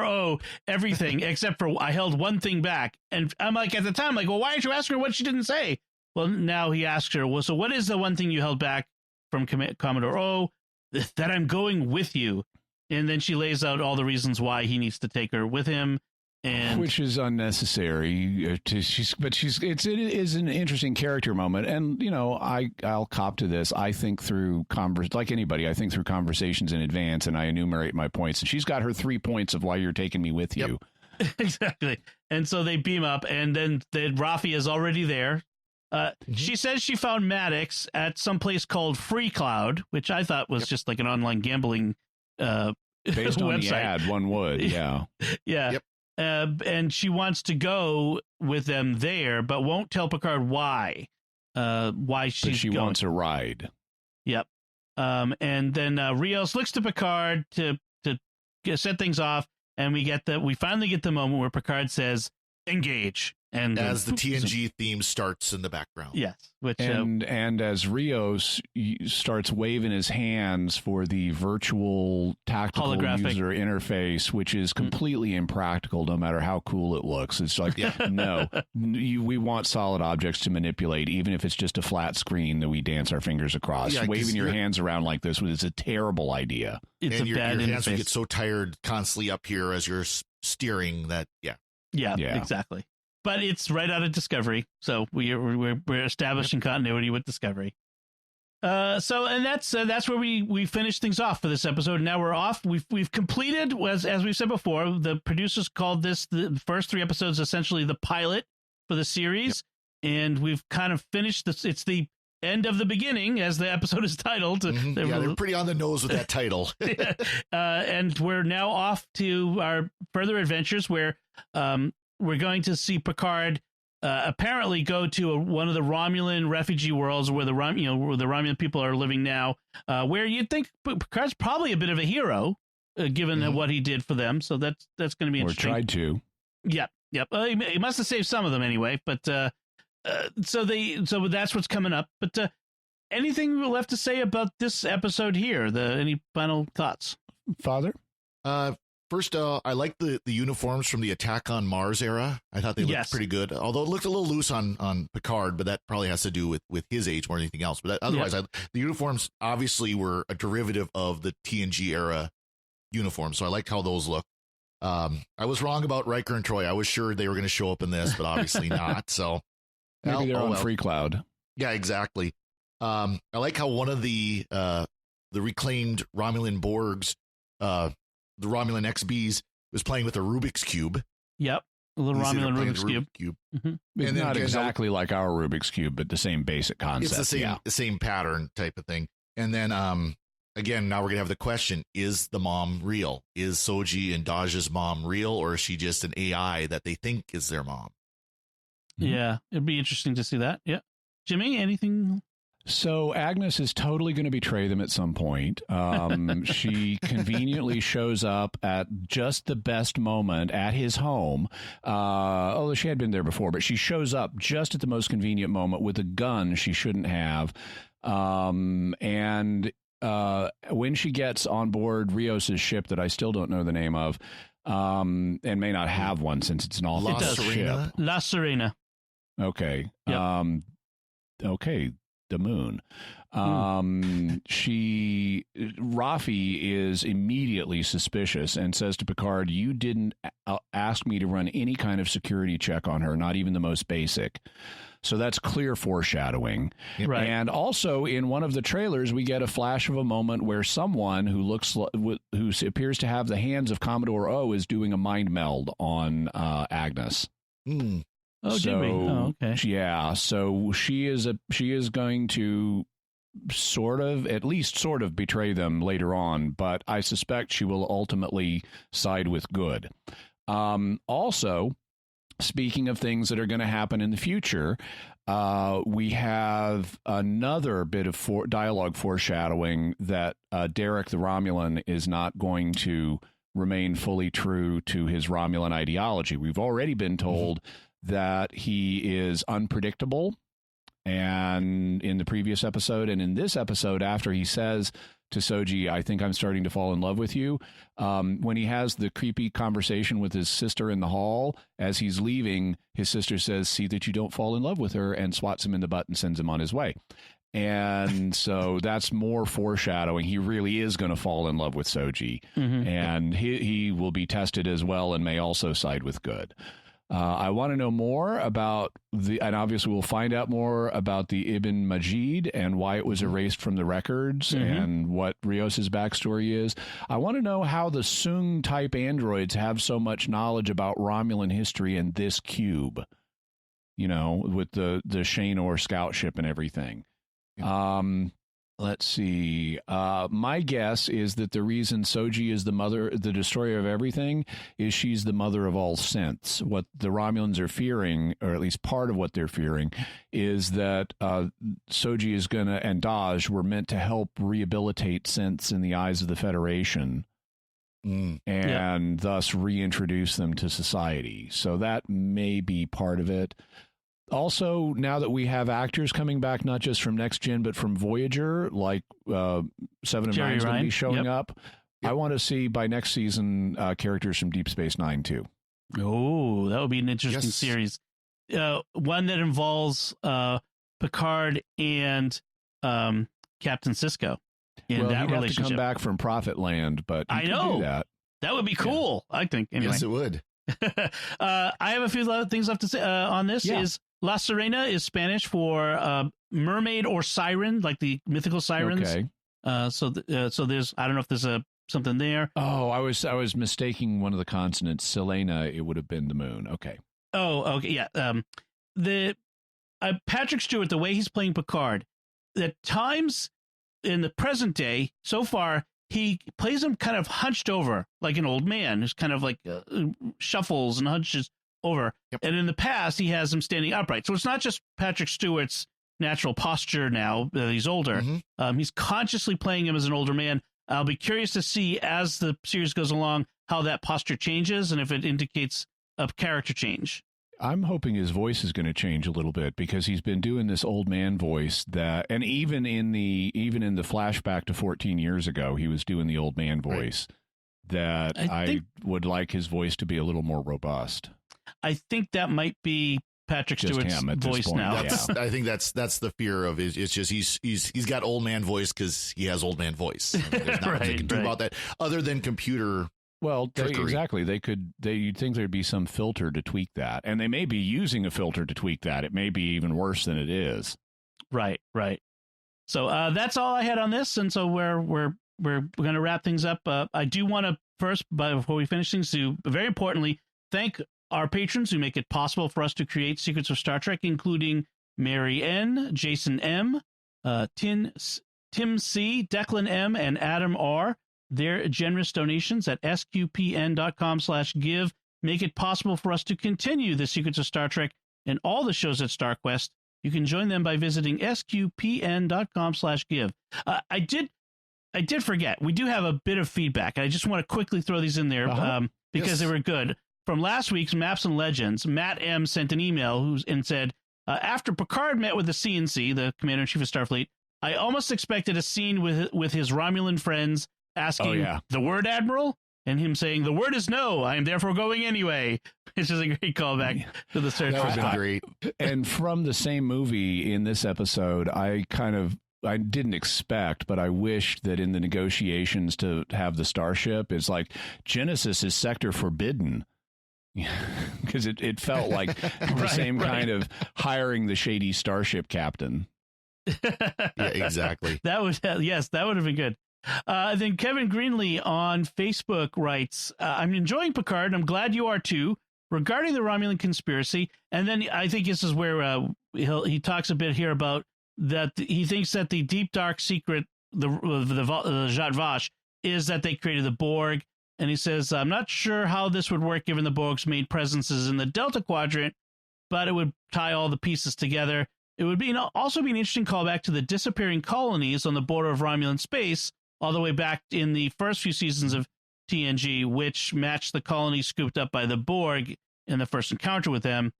O everything except for I held one thing back. And I'm like, at the time, well, why aren't you asking her what she didn't say? Well, now he asked her, well, so what is the one thing you held back from Commodore O? That I'm going with you. And then she lays out all the reasons why he needs to take her with him. And which is unnecessary. It is an interesting character moment, and I'll cop to this. I think through like anybody, I think through conversations in advance, and I enumerate my points. And she's got her 3 points of why you're taking me with you. Exactly. And so they beam up, and then Rafi is already there. She says she found Maddox at some place called Free Cloud, which I thought was just like an online gambling based on website. The ad, one would, yeah. Yep. And she wants to go with them there, but won't tell Picard why. She going. Wants a ride. Yep. And then Rios looks to Picard to set things off, and we finally get the moment where Picard says, "Engage." And as the TNG theme starts in the background. Yes. Which, and as Rios starts waving his hands for the virtual tactical user interface, which is completely impractical no matter how cool it looks. It's like, no, we want solid objects to manipulate, even if it's just a flat screen that we dance our fingers across. Waving your hands around like this is a terrible idea. It's and a bad your interface. hands will get so tired constantly up here as you're steering that, Yeah, exactly. But it's right out of Discovery, so we're establishing continuity with Discovery. And that's where we finish things off for this episode. Now we're off. We've completed, as we've said before, the producers called this the first 3 episodes essentially the pilot for the series, and we've kind of finished this. It's the end of the beginning, as the episode is titled. Mm-hmm. Yeah, they're pretty on the nose with that title. And we're now off to our further adventures, where we're going to see Picard apparently go to one of the Romulan refugee worlds where where the Romulan people are living now, where you'd think Picard's probably a bit of a hero, given what he did for them. So that's going to be interesting. Or tried to. Yep. He must have saved some of them anyway. But so that's what's coming up. But anything left to say about this episode here? Any final thoughts, Father? First, I like the uniforms from the Attack on Mars era. I thought they looked pretty good, although it looked a little loose on Picard, but that probably has to do with his age more than anything else. But otherwise, the uniforms obviously were a derivative of the TNG era uniforms, so I liked how those look. I was wrong about Riker and Troy. I was sure they were going to show up in this, but obviously not. So maybe they're on Free Cloud. Yeah, exactly. I like how one of the reclaimed Romulan Borgs, the Romulan XBs, was playing with a Rubik's Cube. Yep, a little Romulan Rubik's Cube. Mm-hmm. It's and not exactly like our Rubik's Cube, but the same basic concept. It's the same pattern type of thing. And then, again, now we're going to have the question, is the mom real? Is Soji and Daj's mom real, or is she just an AI that they think is their mom? Yeah, it'd be interesting to see that. Yeah. Jimmy, anything? So Agnes is totally going to betray them at some point. She conveniently shows up at just the best moment at his home. Although she had been there before, but she shows up just at the most convenient moment with a gun she shouldn't have. And when she gets on board Rios's ship that I still don't know the name of, and may not have one since it's an all-female ship. La Serena. Okay. Yep. Okay. The moon. Rafi is immediately suspicious and says to Picard, "You didn't ask me to run any kind of security check on her, not even the most basic." So that's clear foreshadowing. Right. And also in one of the trailers, we get a flash of a moment where someone who appears to have the hands of Commodore O is doing a mind meld on Agnes. Oh, Jimmy. Oh, okay. Yeah, so she is going to at least sort of betray them later on, but I suspect she will ultimately side with good. Also, speaking of things that are going to happen in the future, we have another bit of dialogue foreshadowing that Derek the Romulan is not going to remain fully true to his Romulan ideology. We've already been told that he is unpredictable, and in the previous episode and in this episode, after he says to Soji, "I think I'm starting to fall in love with you," when he has the creepy conversation with his sister in the hall, as he's leaving, his sister says, "See that you don't fall in love with her," and swats him in the butt and sends him on his way. And so that's more foreshadowing. He really is going to fall in love with Soji, and he will be tested as well and may also side with good. I want to know more about and obviously we'll find out more about the Ibn Majid and why it was erased from the records and what Rios's backstory is. I want to know how the Sung-type androids have so much knowledge about Romulan history in this cube, with the Shanor scout ship and everything. Let's see. My guess is that the reason Soji is the destroyer of everything, is she's the mother of all synths. What the Romulans are fearing, or at least part of what they're fearing, is that Soji is and Daj were meant to help rehabilitate synths in the eyes of the Federation, and thus reintroduce them to society. So that may be part of it. Also, now that we have actors coming back, not just from Next Gen, but from Voyager, like 7 of 9 is going to be showing up. I want to see by next season characters from Deep Space Nine, too. Oh, that would be an interesting series. One that involves Picard and Captain Sisko. He'd have to come back from Prophet Land, but I know do that. That would be cool, I think. Anyway. Yes, it would. I have a few things left to say on this. Is La Sirena is Spanish for mermaid or siren, like the mythical sirens. Okay. So there's, I don't know if there's something there. Oh, I was mistaking one of the consonants. Selena, it would have been the moon. Okay. Oh, okay, yeah. The Patrick Stewart, the way he's playing Picard, at times in the present day, so far, he plays him kind of hunched over, like an old man who's kind of like shuffles and hunches over. Yep. And in the past, he has him standing upright. So it's not just Patrick Stewart's natural posture now that he's older. Mm-hmm. He's consciously playing him as an older man. I'll be curious to see as the series goes along how that posture changes and if it indicates a character change. I'm hoping his voice is going to change a little bit because he's been doing this old man voice that, and even in the flashback to 14 years ago, he was doing the old man voice that I would like his voice to be a little more robust. I think that might be Patrick Stewart's voice now. I think that's the fear of it. It's just he's got old man voice because he has old man voice. I mean, there's not much they can do about that other than computer. Well, exactly. You'd think there'd be some filter to tweak that, and they may be using a filter to tweak that. It may be even worse than it is. Right. So that's all I had on this, and so we're going to wrap things up. I do want to first, before we finish things, to very importantly thank our patrons who make it possible for us to create Secrets of Star Trek, including Mary N, Jason M, Tim C, Declan M, and Adam R. Their generous donations at sqpn.com/give make it possible for us to continue the Secrets of Star Trek and all the shows at StarQuest. You can join them by visiting sqpn.com/give. I did forget. We do have a bit of feedback. I just want to quickly throw these in there because they were good. From last week's Maps and Legends, Matt M. sent an email and said, after Picard met with the CNC, the Commander-in-Chief of Starfleet, I almost expected a scene with his Romulan friends asking the word Admiral, and him saying, the word is no, I am therefore going anyway. It's just a great callback to the search for Spock. Great. And from the same movie in this episode, I didn't expect, but I wished that in the negotiations to have the starship, it's like Genesis is sector forbidden. Because it felt like the same kind of hiring the shady starship captain. Yeah, exactly. That would have been good. Then Kevin Greenlee on Facebook writes, I'm enjoying Picard, and I'm glad you are too, regarding the Romulan conspiracy. And then I think this is where he talks a bit here about that he thinks that the deep, dark secret, the Zhat Vash, is that they created the Borg. And he says, I'm not sure how this would work given the Borg's main presence is in the Delta Quadrant, but it would tie all the pieces together. It would also be an interesting callback to the disappearing colonies on the border of Romulan space, all the way back in the first few seasons of TNG, which matched the colonies scooped up by the Borg in the first encounter with them.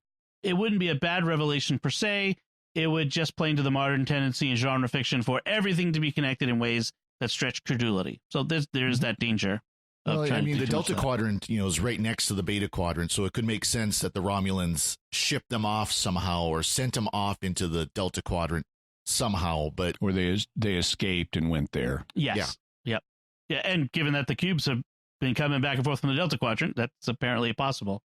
It wouldn't be a bad revelation per se. It would just play into the modern tendency in genre fiction for everything to be connected in ways that stretch credulity. So there's that danger. Well, I mean, the Delta Quadrant, is right next to the Beta Quadrant, so it could make sense that the Romulans shipped them off somehow or sent them off into the Delta Quadrant somehow, but or they escaped and went there. Yes. Yeah, and given that the cubes have been coming back and forth from the Delta Quadrant, that's apparently possible.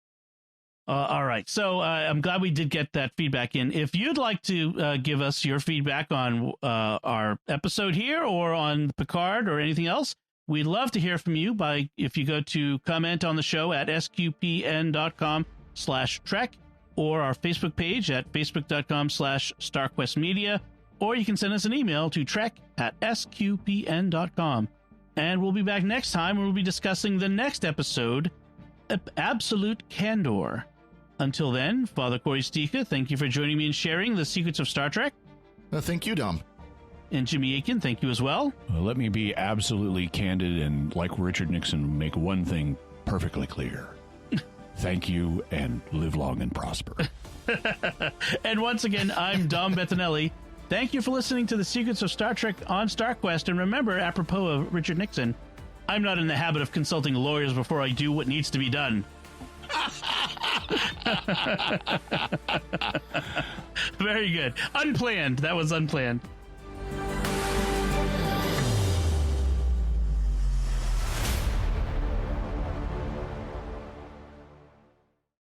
All right, so I'm glad we did get that feedback in. If you'd like to give us your feedback on our episode here or on Picard or anything else, we'd love to hear from you if you go to comment on the show at sqpn.com/trek or our Facebook page at facebook.com/StarQuestMedia, or you can send us an email to trek@sqpn.com. And we'll be back next time when we'll be discussing the next episode, Absolute Candor. Until then, Father Cory Sticha, thank you for joining me and sharing the secrets of Star Trek. Thank you, Dom. And Jimmy Akin, thank you as well. Let me be absolutely candid and, like Richard Nixon, make one thing perfectly clear. Thank you, and live long and prosper. And once again, I'm Dom Bettinelli. Thank you for listening to the Secrets of Star Trek on StarQuest. And remember, apropos of Richard Nixon, I'm not in the habit of consulting lawyers before I do what needs to be done. Very good. Unplanned. That was unplanned.